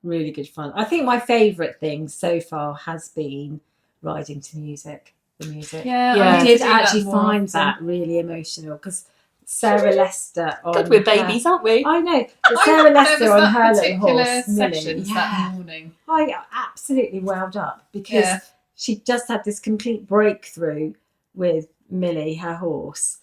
Really good fun. I think my favourite thing so far has been riding to music. The music. Yeah, Yeah. I need to did do that actually more find often. that really emotional because Sarah Lester on God, we're her- babies, aren't we? I know. But Sarah There Lester was on that her little particular horse, Millie. sessions Yeah, that morning. I absolutely welled up because Yeah. she just had this complete breakthrough with Millie, her horse,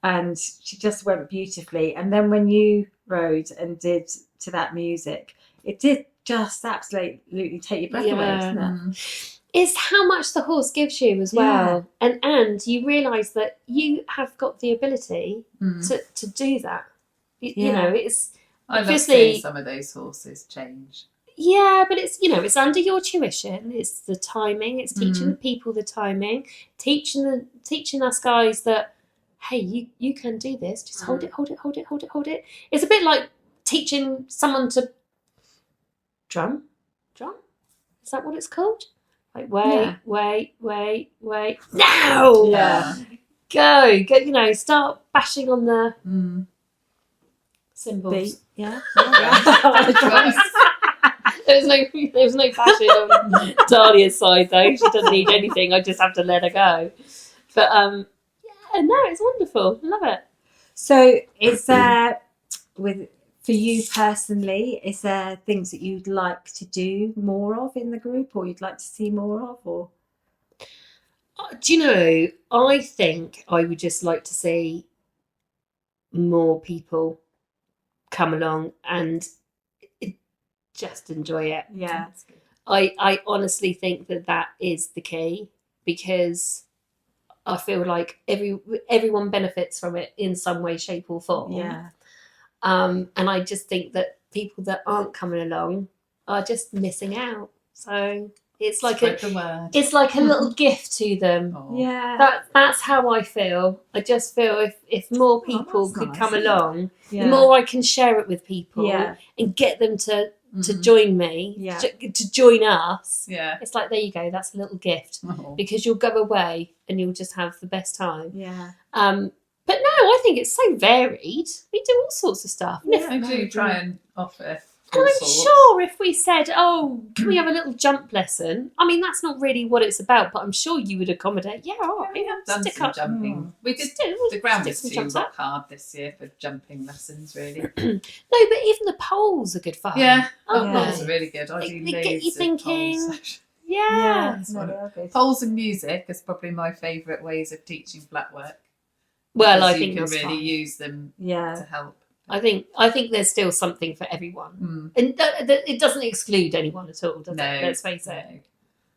and she just went beautifully. And then when you rode and did to that music, it did just absolutely take your breath away, Yeah. didn't it? Mm. It's how much the horse gives you as well. And you realise that you have got the ability Mm. to do that. You Yeah. know, it's I love obviously- seeing some of those horses change. yeah, but it's, you know, it's under your tuition. It's the timing. It's teaching the people the timing. Teaching us guys that, hey, you can do this. Just hold it, hold it, hold it, hold it, hold it. It's a bit like teaching someone to drum. Is that what it's called? Like Yeah. wait. Now, Yeah. go. You know, start bashing on the Mm. cymbals. Beat. Yeah. Drums. There was no bashing on Dahlia's side though. She doesn't need anything. I just have to let her go. But yeah, no, it's wonderful. Love it. So, is there for you personally? Is there things that you'd like to do more of in the group, or you'd like to see more of, or? Do you know? I think I would just like to see more people come along and just enjoy it. Yeah. I honestly think that is the key, because I feel like everyone benefits from it in some way, shape, or form. Yeah. And I just think that people that aren't coming along are just missing out. So it's like Spread the word. it's like a little gift to them. Oh. Yeah. That's how I feel. I just feel if more people that's could nice, come isn't it? along, Yeah. the more I can share it with people Yeah. and get them to Mhm. join me, Yeah. to join us. Yeah. It's like, there you go, that's a little gift, Oh. because you'll go away and you'll just have the best time. Yeah. But no, I think it's so varied. We do all sorts of stuff. And, I do try and offer. and all I'm sorts. sure if we said, oh, can we have a little jump lesson? I mean, that's not really what it's about, but I'm sure you would accommodate. Yeah, all right. We have done stick some up. jumping. We did. We'll The ground stick was some too jumps up. rock hard this year for jumping lessons, really. No, but even the poles are good fun. Yeah, aren't Yeah. they? poles are really good. I They- do they loads get you of thinking. poles. Yeah. That's No, what they are good. Poles and music is probably my favourite ways of teaching flat work. Well, because I think you can that's really fine. use them to Yeah. help. I think there's still something for everyone, Mm. and it doesn't exclude anyone at all, does No, it? Let's face it. no,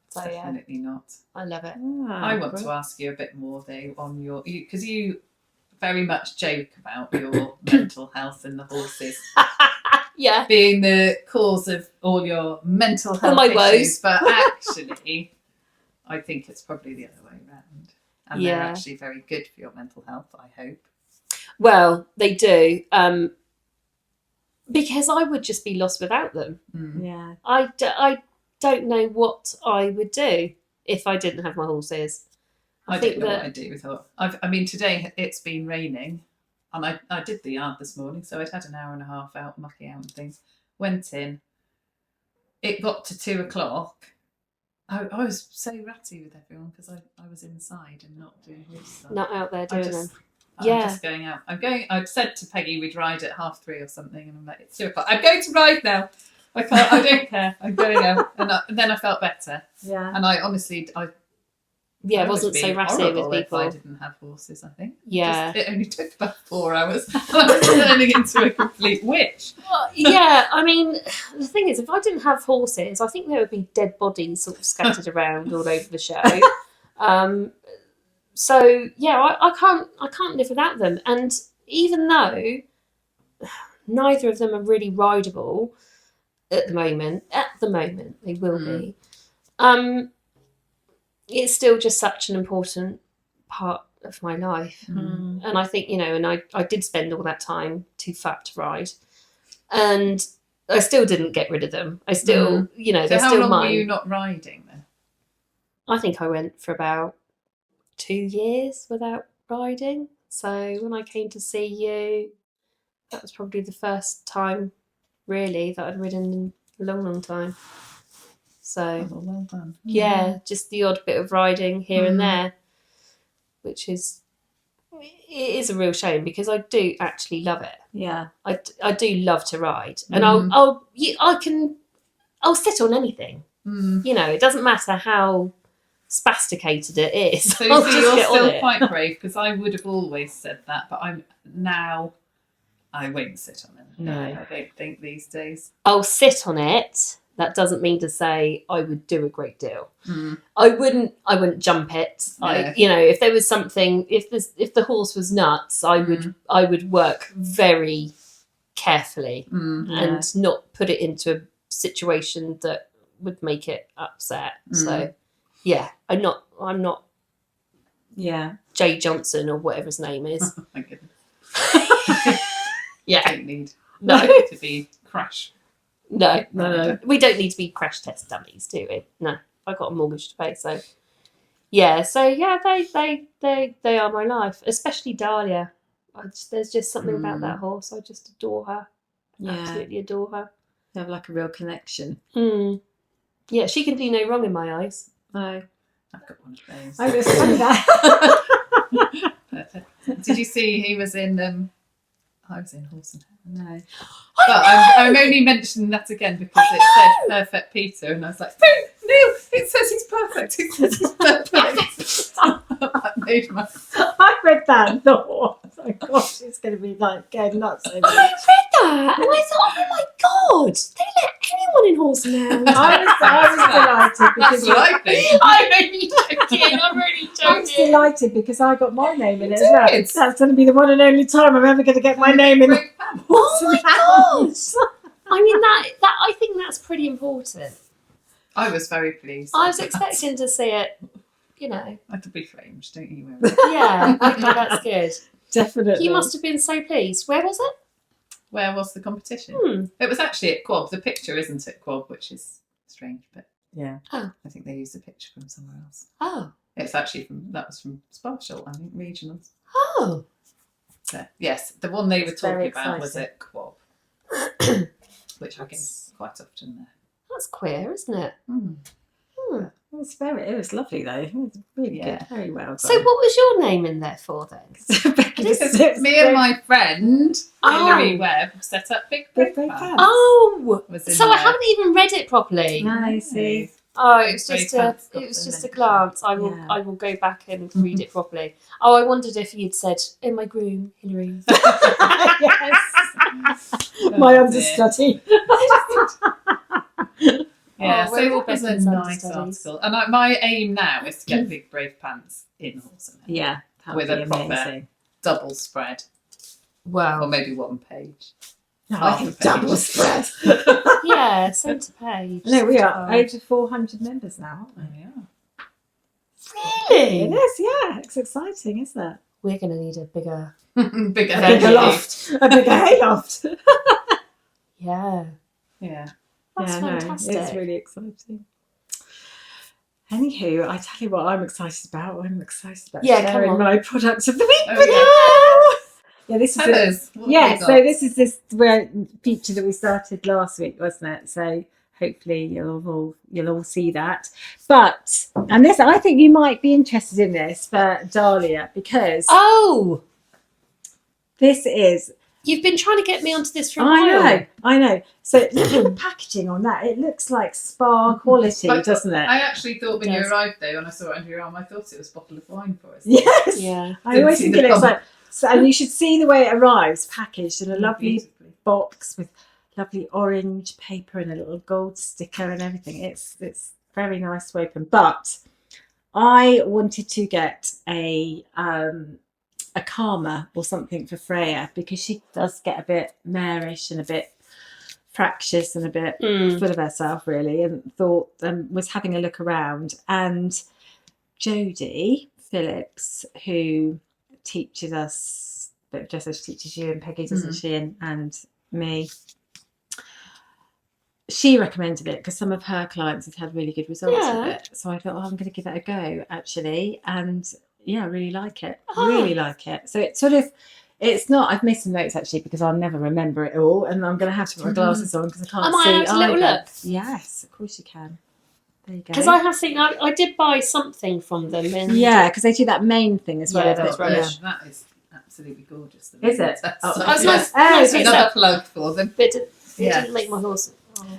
So yeah, definitely not. I love it. I want to ask you a bit more though on your, because you very much joke about your mental health and the horses Yeah. being the cause of all your mental health my issues, woes. but actually, I think it's probably the other way around, and they're Yeah. actually very good for your mental health. I hope. Well, they do, because I would just be lost without them. Mm. Yeah. I don't know what I would do if I didn't have my horses. I think don't know that- what I'd do without. I mean, today it's been raining, and I did the yard this morning, so I'd had an hour and a half out mucking out and things. Went in. It got to 2:00. I was so ratty with everyone because I was inside and not doing this stuff. Not out there doing them. I'm Yeah. just going out. I'd said to Peggy we'd ride at 3:30 or something, and I'm like, it's 2:00. I'm going to ride now. I can't. I don't care. I'm going out, and then I felt better. Yeah. And I honestly, I Yeah, would wasn't so be ratty horrible with if I people. didn't have horses. I think. Yeah. It only took about 4 hours. I was turning into a complete witch. Well, yeah, I mean, the thing is, if I didn't have horses, I think there would be dead bodies sort of scattered around all over the show. So yeah, I can't live without them. And even though neither of them are really rideable at the moment they will be. It's still just such an important part of my life. Mm. And I think, and I did spend all that time too fat to ride. And I still didn't get rid of them. I still, you know, So they're how still long mine. were you not riding then? I think I went for about 2 years without riding. So when I came to see you, that was probably the first time really that I'd ridden in a long time. So Oh, well done. yeah, just the odd bit of riding here and there, which is, it is a real shame because I do actually love it. Yeah. I do love to ride, and I'll sit on anything. You know, it doesn't matter how spasticated it is. So I'll see, just you're get on still it. quite brave, because I would have always said that, but I won't sit on it. No. I don't think these days. I'll sit on it. That doesn't mean to say I would do a great deal. I wouldn't jump it. Yeah. You know, if there was something, if the horse was nuts, I would work very carefully and not put it into a situation that would make it upset. So yeah, I'm not Yeah. Jay Johnson or whatever his name is. Oh my goodness. Yeah. Don't need No. to be crash. No. No. We don't need to be crash test dummies, do we? No. I've got a mortgage to pay, so yeah. So yeah, they are my life, especially Dahlia. There's just something about that horse. I just adore her. Yeah. Absolutely adore her. They have like a real connection. Yeah, she can do no wrong in my eyes. No. I've got one of those. I was saying that. Perfect. Did you see he was in? I was in Horse and Hound. No. But I'm only mentioning that again because it said Perfect Peter, and I was like, no, it says he's perfect. It says he's perfect. That made my... I read that and thought, oh gosh, it's going to be like going nuts over I read that and I thought, oh my god, they let anyone in Horse and Hound. I was delighted because That's what I think. I'm really joking. I'm really I was joking. delighted because I got my name in it as did. well. That's going to be the one and only time I'm ever going to get my name in. Oh my god! I mean that I think that's pretty important. I was very pleased. I was expecting to see it, you know. I had to be flamed, don't you worry. Yeah, okay, that's good. Definitely. You must have been so pleased. Where was it? Where was the competition? It was actually at Quab. The picture isn't at Quab, which is strange, but Yeah. Oh. I think they used a picture from somewhere else. Oh. It's actually that was from Sparshall, I think, regionals. Oh. So, yes, the one they were It's very talking about was exciting. at Quab, which I go quite often there. That's queer, isn't it? It was lovely though. It was really Yeah. good. Very well done. So what was your name in there for then? Becky, Me and my friend Hilary Oh. Webb set up Big Big Brave Brave Pants. Pants. Oh, Was in so I there. haven't even read it properly. I see. Oh, it was Brave just a Pants got it was the just a mention. glance. Yeah. I will go back and read it properly. Oh, I wondered if you'd said, "In my groom, Hilary." Yes. Oh, My dear. understudy. Yeah, Oh, so we're all that was a Becky's nice understudies. article. And my aim now is to get Big Brave Pants in Horse and Hound. Yeah. That With would be a proper- amazing. Double spread. Or Well, maybe one page. No, half I a think page. double spread. yeah, centre page. No, we are Oh. over 400 members now, aren't we? Yeah. It Really? is, yeah. It's exciting, isn't it? We're going to need a bigger. Bigger A bigger head. loft. A bigger hayloft. Yeah, Yeah. that's Yeah, no, fantastic. it's really exciting. Anywho, I tell you what I'm excited about. I'm excited about Yeah, come sharing on. my product of the week Oh, with you. Yeah, this is Tell it. us. What Yeah, have we so got? this is feature that we started last week, wasn't it? So hopefully you'll all see that. But I think you might be interested in this for Dahlia because Oh, this is. you've been trying to get me onto this for a while. I know. So look at the packaging on that. It looks like spa quality, doesn't it? I actually thought when It you does. arrived there, when I saw it under your arm, I thought it was a bottle of wine for us. Yes. Yeah. I always Didn't think see it looks the like. So, and you should see the way it arrives, packaged in a lovely Beautifully. box with lovely orange paper and a little gold sticker and everything. It's very nice to open. But I wanted to get a Karma or something for Freya because she does get a bit marish and a bit fractious and a bit full of herself really, and thought was having a look around, and Jodie Phillips, who teaches us, but just as she teaches you and Peggy, doesn't she, and me, she recommended it because some of her clients had had really good results with Yeah. it. So I thought, I'm going to give it a go, actually. And yeah, I really like it. Ah. Really like it. So it's sort of, it's not, I've made some notes actually because I'll never remember it all. And I'm going to have to put my glasses on because I can't Am I see allowed to little either. look? Yes, of course you can. There you go. Because I have seen, I did buy something from them. And Yeah, because they do that main thing as well. Yeah, don't that was they? rubbish. That is absolutely gorgeous. the Is way it? that's Oh, so- I was yes. nice Oh, Another myself, plug for them. but it Yes. didn't make my horse.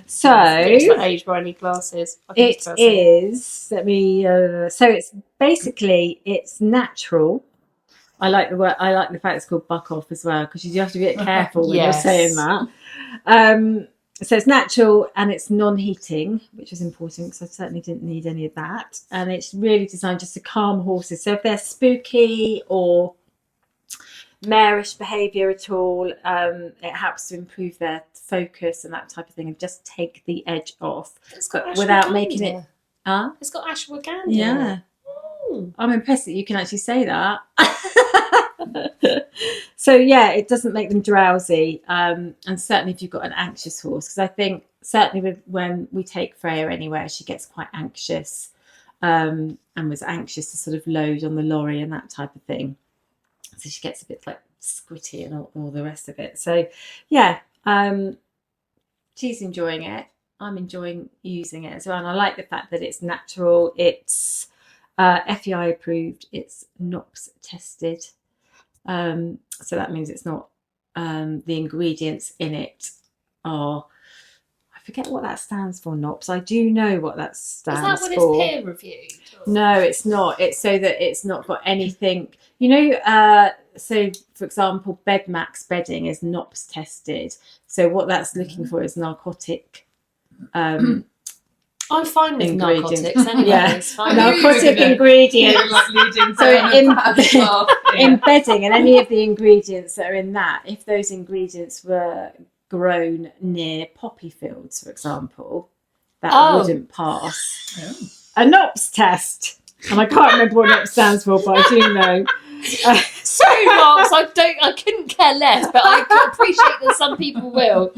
So it's the age where I need glasses. I can it just say. is, let me, so it's basically, it's natural. I like the word, I like the fact it's called buck off as well, because you have to be a bit careful when you're Yes. saying that. So it's natural and it's non-heating, which is important because I certainly didn't need any of that. And it's really designed just to calm horses. So if they're spooky or marish behaviour at all, it helps to improve their focus and that type of thing and just take the edge off. It's got But without making it... ashwagandha. It's got ashwagandha. Yeah. Mm. I'm impressed that you can actually say that. So yeah, it doesn't make them drowsy, and certainly if you've got an anxious horse, because I think certainly when we take Freya anywhere, she gets quite anxious, and was anxious to sort of load on the lorry and that type of thing. So she gets a bit like squitty and all the rest of it. So yeah, she's enjoying it. I'm enjoying using it as well, and I like the fact that it's natural. It's FEI approved. It's NOPS tested. So that means it's not, the ingredients in it are, I forget what that stands for, NOPS. I do know what that stands for. Is that what it's peer reviewed? Or? No, it's not. It's so that it's not got anything, you know, so for example, Bedmax bedding is NOPS tested. So what that's looking for is narcotic, I'm fine with ingredients. narcotics anyway. Yeah. It's fine. No. narcotic You're ingredients. like leading So down a bad path. In bedding and any of the ingredients that are in that, if those ingredients were grown near poppy fields, for example, that wouldn't pass Oh. a NOPS test. And I can't remember what NOPS stands for, but I do know. Sorry, Marks, I couldn't care less, but I can appreciate that some people will.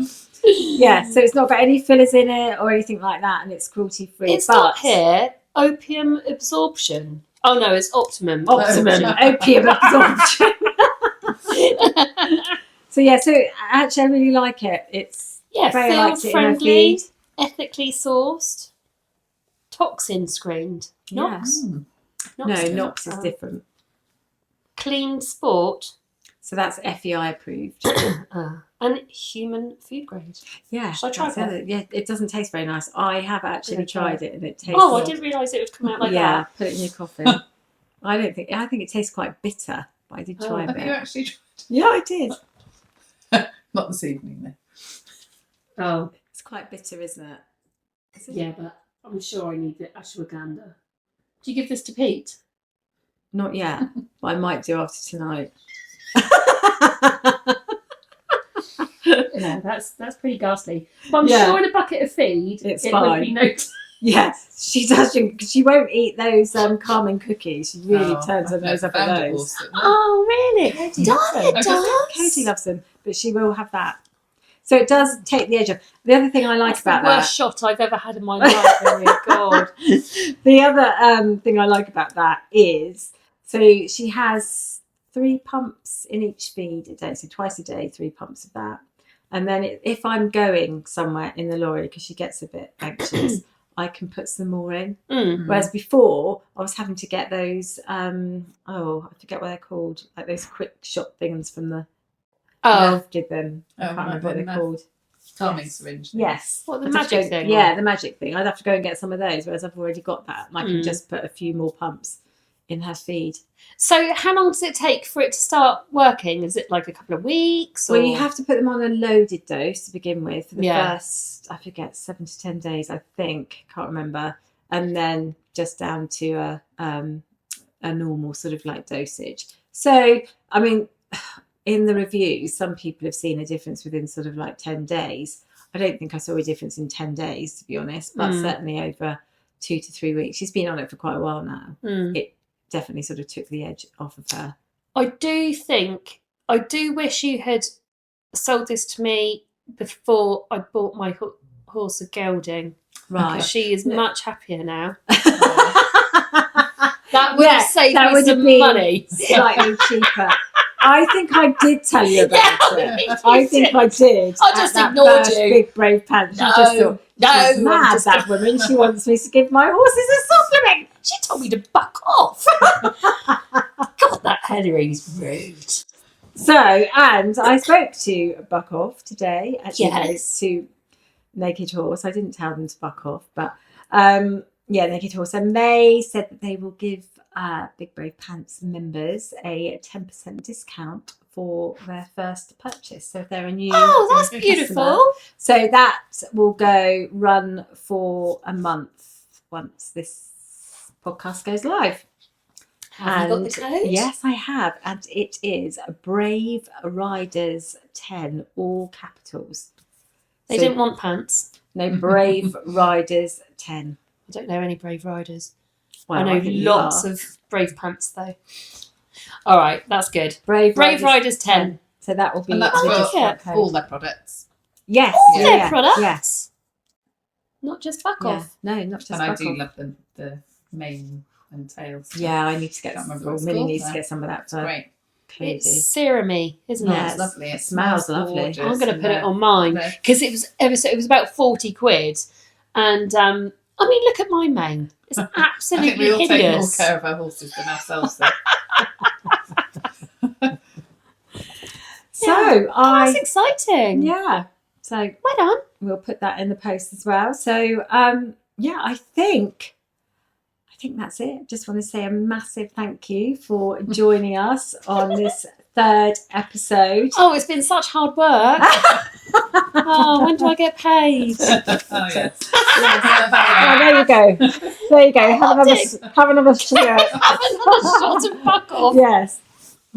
Yeah, so it's not got any fillers in it or anything like that, and it's cruelty free. It's got here opium absorption. Oh no, it's optimum. Optimum opium absorption. So yeah, so actually I really like it. It's Yeah, very field likes it in her friendly, feed. ethically sourced, toxin screened. Yeah. NOPS. No, NOPS. NOPS is different. Clean sport So that's FEI approved. and human food grade. Yeah, Shall I try that's that? it. Yeah, it doesn't taste very nice. I have actually Yeah, try tried it, and it tastes. Oh, I didn't realise it would come out like yeah, that. put it in your coffee. I think it tastes quite bitter, but I did try a Have bit. you actually tried? Yeah, I did. Not this evening, then. Oh, It's quite bitter, isn't it? yeah, but I'm sure I need the ashwagandha. Do you give this to Pete? Not yet, but I might do after tonight. Yeah, that's pretty ghastly. But I'm Yeah. sure in a bucket of feed, It's it fine. would be noticed. Yes, she does. She won't eat those calming cookies. She really Oh, turns her I've nose up found at it those. also. Oh, really? Katie Does loves it? them. Does? Katie loves them, but she will have that. So it does take the edge off. The other thing I like That's about the that. worst shot I've ever had in my life. Oh my god. The other thing I like about that is, so she has 3 pumps in each feed a day, so twice a day, 3 pumps of that. And then if I'm going somewhere in the lorry, because she gets a bit anxious, I can put some more in. Mm. Whereas before, I was having to get those, I forget what they're called, like those quick shot things from the Oh, Mouth did them. I Oh, can't right, remember what the they're Mouth. called. Calming Yes. syringe. Yes. what, the I'd have to magic go- thing? Yeah, the magic thing. I'd have to go and get some of those, whereas I've already got that. And I can Mm. just put a few more pumps in her feed. So how long does it take for it to start working? Is it like a couple of weeks? Or... Well, you have to put them on a loaded dose to begin with for the Yeah. first, I forget, 7 to 10 days, I think. Can't remember. And then just down to a normal sort of like dosage. So, I mean, in the reviews, some people have seen a difference within sort of like 10 days. I don't think I saw a difference in 10 days, to be honest, but Mm. certainly over 2 to 3 weeks. She's been on it for quite a while now. Mm. It definitely sort of took the edge off of her. I do wish you had sold this to me before I bought my horse a gelding. Right. Because she is No. much happier now. That would have saved that me would have some been money. slightly cheaper. I think I did tell you about it. I think I did. I just at that ignored first you. Big Brave Pants. You No, just thought, no, she's mad, I'm just that woman. She wants me to give my horses a supplement. She told me to buck off. God, that Hilary's rude. So, and I spoke to Buck Off today, actually, Yes. to Naked Horse. I didn't tell them to buck off, but Naked Horse. And they said that they will give Big Brave Pants members a 10% discount for their first purchase. So if they're a new That's customer. beautiful. So that will run for a month once this podcast goes live. Have you got the code? Yes, I have. And it is Brave Riders 10, all capitals. They So- don't want pants. No, Brave Riders 10. I don't know any brave riders. Well, I know think you lots are. of brave pants though. All right, that's good. Brave Riders 10. So that will be And that's the I like discount it. code. all their products. Yes. All yeah, their yeah, products. Yes. Not just buck Yeah. off. No, not just And I buck do off. love the mane and tails. Yeah, I need to get Can't some. remember what it's Millie called needs to now. get some of that It's for great. Cody. It's serumy, isn't Yeah, it? It's lovely. It smells lovely. gorgeous. I'm going to put it And, on mine the- because it was about 40 quid, and I mean, look at my mane. It's I think absolutely we all take more hideous. care of our horses than ourselves. Though. So That's exciting. yeah. So Well done. we'll put that in the post as well. So I think that's it. Just want to say a massive thank you for joining us on this third episode. Oh, it's been such hard work. Oh, when do I get paid? Oh yes. Oh, there you go. There you go. Have another shirt. Have another shot of buck off. Yes.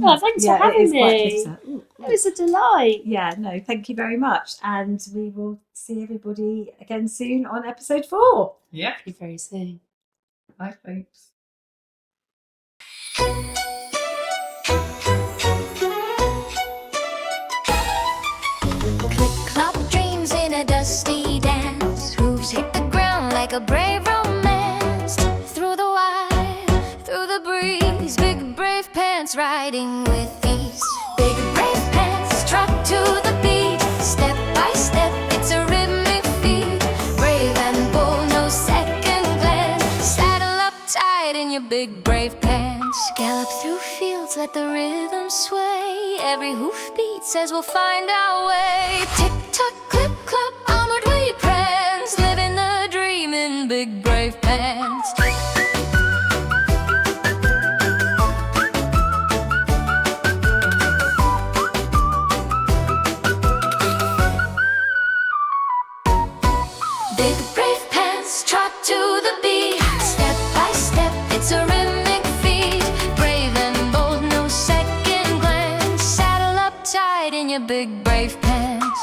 Oh, thanks Yeah, for it having is quite me. bitter. Ooh, It was a delight. yeah, no, thank you very much. And we will see everybody again soon on episode 4. Yeah. Be very soon. I think. Clip-clop dreams in a dusty dance. Hooves hit the ground like a brave romance. Through the wire, through the breeze. Big brave pants riding with ease. Big brave pants trot to the beat. Step by step, it's a rhythmic feat. Brave and bold, no second glance. Saddle up tight in your big brave pants. Gallop through fields, let the rhythm sway. Every hoofbeat says we'll find our way. Tick tock, clip clop, onward we prance. Living the dream in big brave pants. Big brave pants trot to the beat. Step by step, it's a rhythmic feat. Brave and bold, no second glance. Saddle up tight in your big brave pants.